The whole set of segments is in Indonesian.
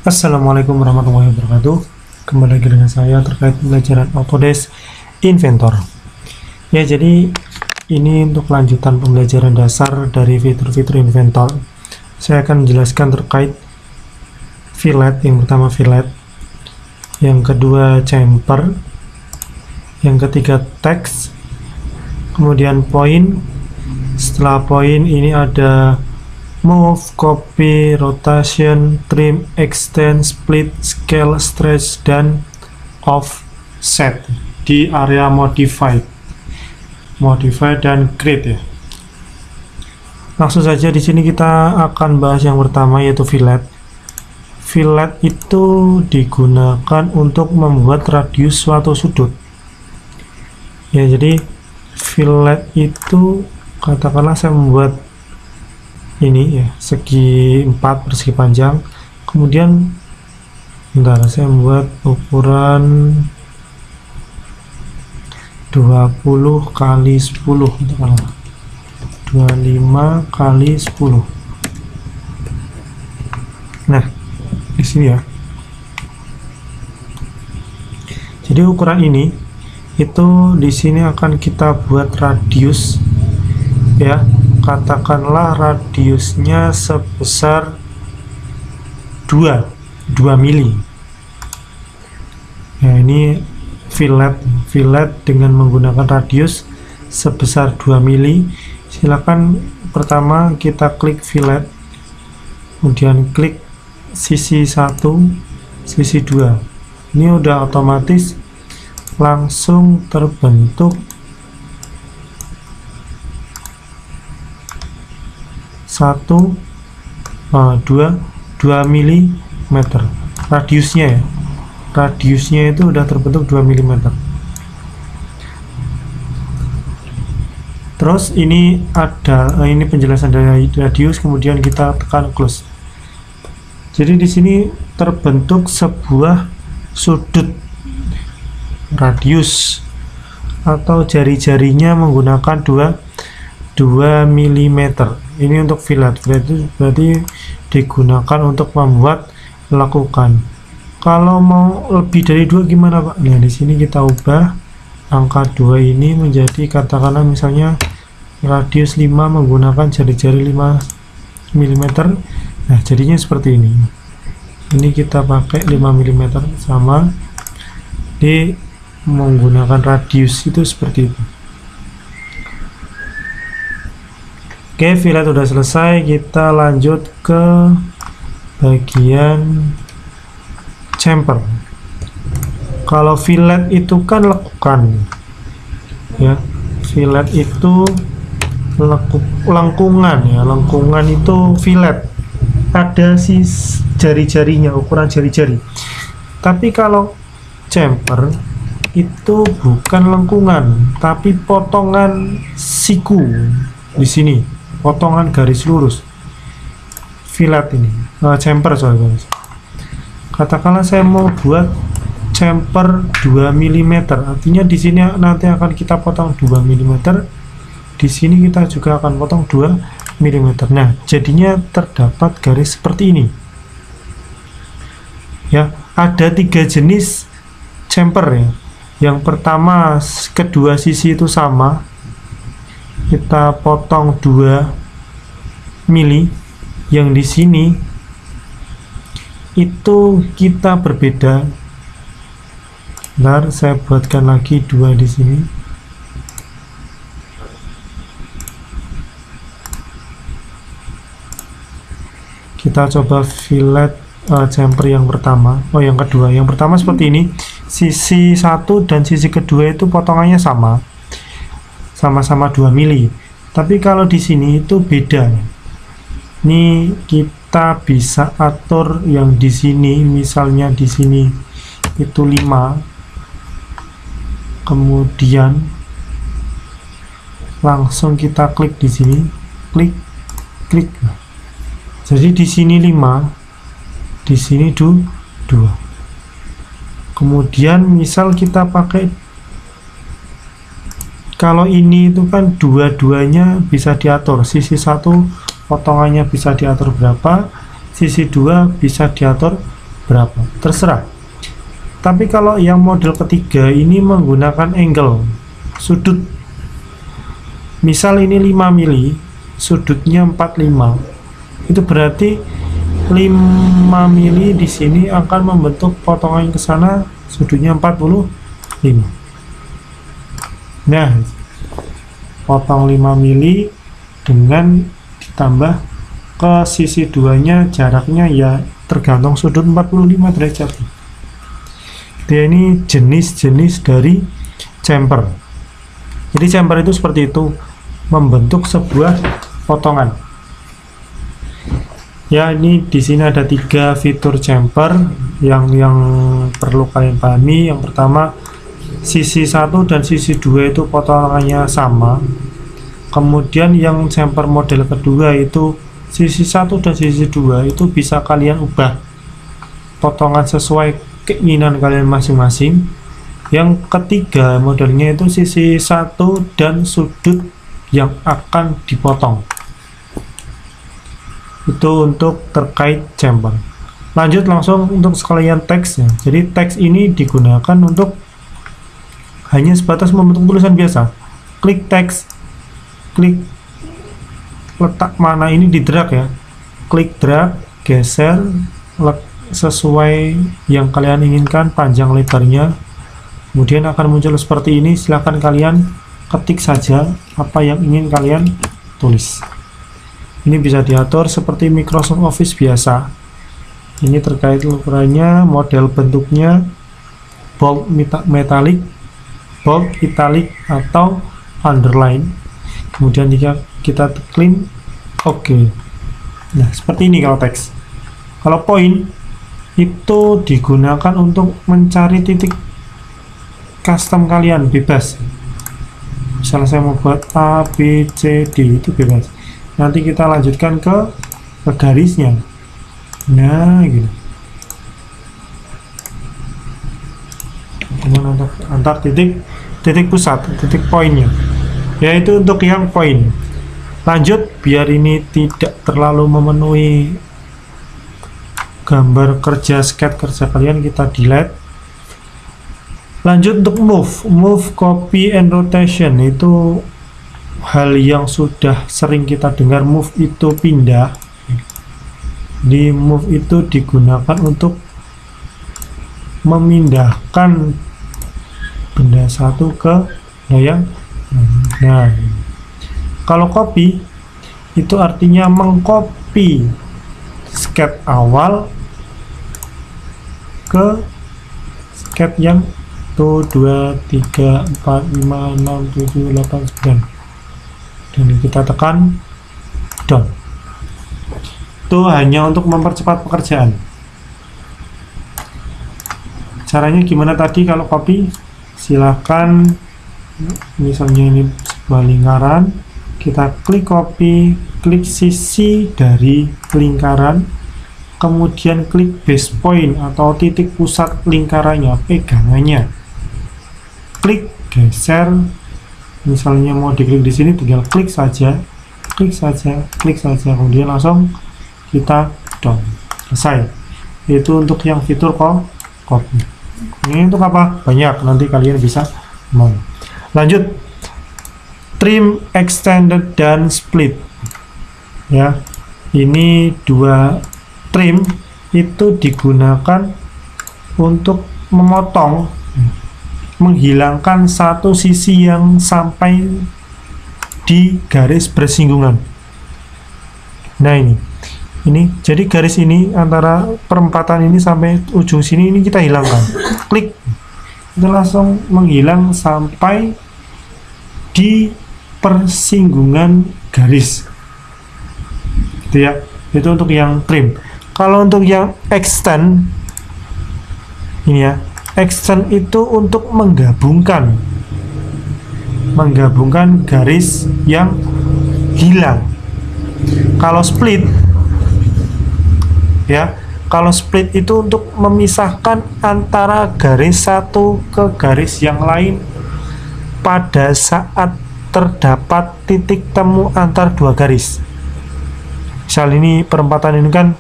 Assalamualaikum warahmatullahi wabarakatuh. Kembali lagi dengan saya terkait pembelajaran Autodesk Inventor. Ya, jadi ini untuk lanjutan pembelajaran dasar dari fitur-fitur Inventor. Saya akan menjelaskan terkait fillet. Yang pertama fillet, yang kedua chamfer, yang ketiga text, kemudian point. Setelah point ini ada move, copy, rotation, trim, extend, split, scale, stretch, dan offset di area modify dan create ya. Langsung saja di sini kita akan bahas yang pertama, yaitu fillet. Fillet itu digunakan untuk membuat radius suatu sudut. Ya, jadi fillet itu katakanlah saya membuat ini ya, segi 4 persegi panjang, kemudian bentar, saya membuat ukuran 20 kali 10 katakanlah 25 kali 10. Nah, di sini ya. Jadi ukuran ini itu di sini akan kita buat radius ya. Katakanlah radiusnya sebesar 2 mili. Ya, ini fillet dengan menggunakan radius sebesar 2 mili. Silakan pertama kita klik fillet, kemudian klik sisi 1, sisi 2. Ini udah otomatis langsung terbentuk 2 mm radiusnya ya. Radiusnya itu udah terbentuk 2 mm. Terus ini ada ini penjelasan dari radius, kemudian kita tekan close. Jadi di sini terbentuk sebuah sudut radius atau jari-jarinya menggunakan 2 mm. Ini untuk fillet. Fillet itu berarti digunakan untuk membuat lekukan. Kalau mau lebih dari 2 gimana, Pak? Nah, di sini kita ubah angka 2 ini menjadi katakanlah misalnya radius 5 menggunakan jari-jari 5 mm. Nah, jadinya seperti ini. Ini kita pakai 5 mm sama di menggunakan radius itu seperti itu. Oke, fillet udah selesai. Kita lanjut ke bagian chamfer. Kalau fillet itu kan lekukan ya, fillet itu lengkungan ya. Lengkungan itu fillet, ada si jari-jarinya, ukuran jari-jari. Tapi kalau chamfer itu bukan lengkungan, tapi potongan siku. Di sini potongan garis lurus fillet ini, chamfer soalnya guys. Katakanlah saya mau buat chamfer 2 mm, artinya di sini nanti akan kita potong 2 mm, di sini kita juga akan potong 2 mm. Nah, jadinya terdapat garis seperti ini ya. Ada 3 jenis chamfer ya. Yang pertama, kedua sisi itu sama, kita potong 2 mili. Yang di sini itu kita berbeda. Bentar, saya buatkan lagi 2 di sini. Kita coba fillet chamfer yang pertama. Oh, yang kedua. Yang pertama seperti ini. Sisi 1 dan sisi kedua itu potongannya sama-sama 2 mili. Tapi kalau di sini itu beda. Ini kita bisa atur yang di sini, misalnya di sini itu 5. Kemudian langsung kita klik di sini, klik. Jadi di sini 5, di sini 2. Kemudian misal kita pakai, kalau ini itu kan dua-duanya bisa diatur, sisi 1 potongannya bisa diatur berapa, sisi 2 bisa diatur berapa, terserah. Tapi kalau yang model ketiga ini menggunakan angle, sudut. Misal ini 5 mili, sudutnya 45. Itu berarti 5 mili di sini akan membentuk potongan ke sana, sudutnya 45. Nah, potong 5 mili dengan ditambah ke sisi duanya, jaraknya ya tergantung sudut 45 derajat. Ini jenis-jenis dari chamfer. Jadi chamfer itu seperti itu, membentuk sebuah potongan. Ya, ini di sini ada 3 fitur chamfer yang perlu kalian pahami. Yang pertama, sisi 1 dan sisi 2 itu potongannya sama. Kemudian yang chamfer model kedua itu sisi 1 dan sisi 2 itu bisa kalian ubah potongan sesuai keinginan kalian masing-masing. Yang ketiga modelnya itu sisi 1 dan sudut yang akan dipotong. Itu untuk terkait chamfer. Lanjut langsung untuk sekalian teksnya. Jadi teks ini digunakan untuk hanya sebatas membentuk tulisan biasa. Klik teks, klik letak mana ini di drag ya, klik drag, geser sesuai yang kalian inginkan panjang lebarnya, kemudian akan muncul seperti ini. Silahkan kalian ketik saja apa yang ingin kalian tulis. Ini bisa diatur seperti Microsoft Office biasa. Ini terkait ukurannya, model bentuknya, bold metallic, bold italic atau underline. Kemudian jika kita klik OK. Nah, seperti ini kalau teks. Kalau point itu digunakan untuk mencari titik custom kalian, bebas. Misalnya saya mau buat A, B, C, D, itu bebas. Nanti kita lanjutkan ke garisnya. Nah, gitu. Kemudian untuk antar titik pusat, titik poinnya, yaitu untuk yang poin. Lanjut, biar ini tidak terlalu memenuhi gambar kerja sketch kerja kalian, kita delete. Lanjut untuk move, copy and rotation. Itu hal yang sudah sering kita dengar. Move itu pindah. Di move itu digunakan untuk memindahkan benda satu ke yang. Nah, kalau copy itu artinya mengcopy sketch awal ke sketch yang 1, 2, 3, 4, 5, 6, 7, 8, 9, dan kita tekan done. Itu hanya untuk mempercepat pekerjaan. Caranya gimana tadi kalau copy? Silahkan, misalnya ini sebuah lingkaran, kita klik copy, klik sisi dari lingkaran, kemudian klik base point atau titik pusat lingkarannya, pegangannya, klik geser. Misalnya mau diklik di sini, tinggal klik saja, kemudian langsung kita done, selesai. Itu untuk yang fitur copy. Ini untuk apa? Banyak, nanti kalian bisa mau. Lanjut, trim, extended, dan split. Ya, ini dua trim itu digunakan untuk memotong, menghilangkan satu sisi yang sampai di garis bersinggungan. Nah, ini jadi garis ini antara perempatan ini sampai ujung sini, ini kita hilangkan. Klik, itu langsung menghilang sampai di persinggungan garis. Gitu ya. Itu untuk yang trim. Kalau untuk yang extend, ini ya, extend itu untuk menggabungkan garis yang hilang. Kalau split, ya, kalau split itu untuk memisahkan antara garis satu ke garis yang lain pada saat terdapat titik temu antar dua garis. Misal ini perempatan ini kan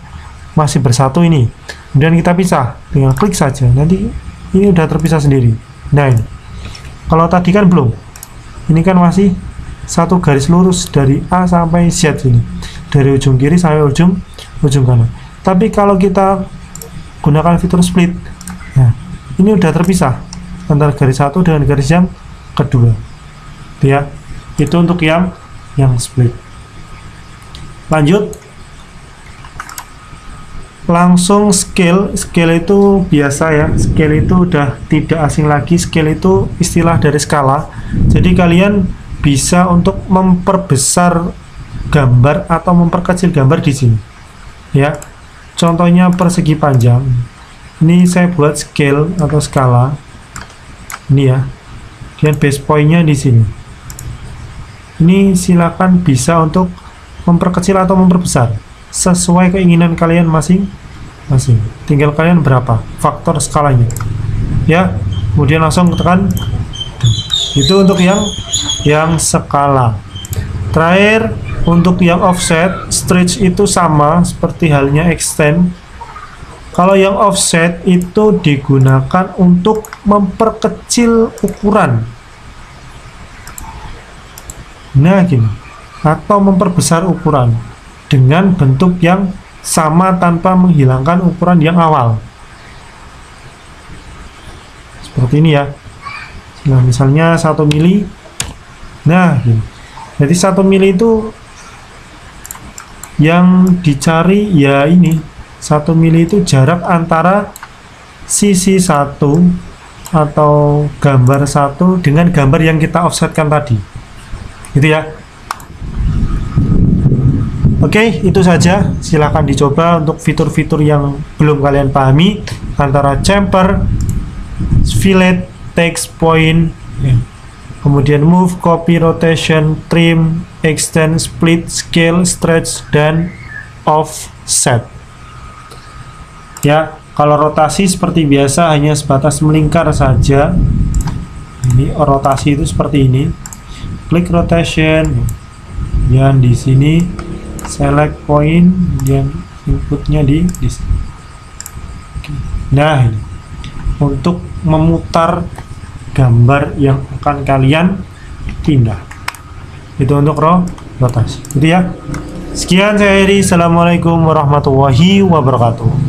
masih bersatu ini. Kemudian kita pisah, tinggal klik saja, nanti ini udah terpisah sendiri. Nah ini, kalau tadi kan belum, ini kan masih satu garis lurus dari A sampai Z ini, dari ujung kiri sampai ujung kanan. Tapi kalau kita gunakan fitur split, nah ini udah terpisah antara garis satu dengan garis yang kedua, ya. Itu untuk yang split. Lanjut, langsung scale itu biasa ya, scale itu udah tidak asing lagi. Scale itu istilah dari skala, jadi kalian bisa untuk memperbesar gambar atau memperkecil gambar di sini ya. Contohnya persegi panjang, ini saya buat scale atau skala ini ya, dan base pointnya di sini. Ini silakan bisa untuk memperkecil atau memperbesar sesuai keinginan kalian masing-masing. Tinggal kalian berapa faktor skalanya ya. Kemudian langsung tekan. Itu untuk yang skala. Terakhir, untuk yang offset, stretch itu sama seperti halnya extend. Kalau yang offset itu digunakan untuk memperkecil ukuran, nah gini, atau memperbesar ukuran dengan bentuk yang sama tanpa menghilangkan ukuran yang awal. Seperti ini ya. Nah, misalnya 1 mili. Nah, gini. Jadi 1 mili itu yang dicari ya ini. 1 mili itu jarak antara sisi 1 atau gambar 1 dengan gambar yang kita offsetkan tadi. Gitu ya. Oke, itu saja. Silahkan dicoba untuk fitur-fitur yang belum kalian pahami antara chamfer, fillet, text point, kemudian move, copy, rotation, trim, extend, split, scale, stretch, dan offset. Ya, kalau rotasi seperti biasa hanya sebatas melingkar saja. Ini rotasi itu seperti ini. Klik rotation, dan di sini select point, dan inputnya di sini. Nah, ini untuk memutar gambar yang akan kalian pindah. Itu untuk rotasi. Itu ya. Sekian saya Heri. Assalamualaikum warahmatullahi wabarakatuh.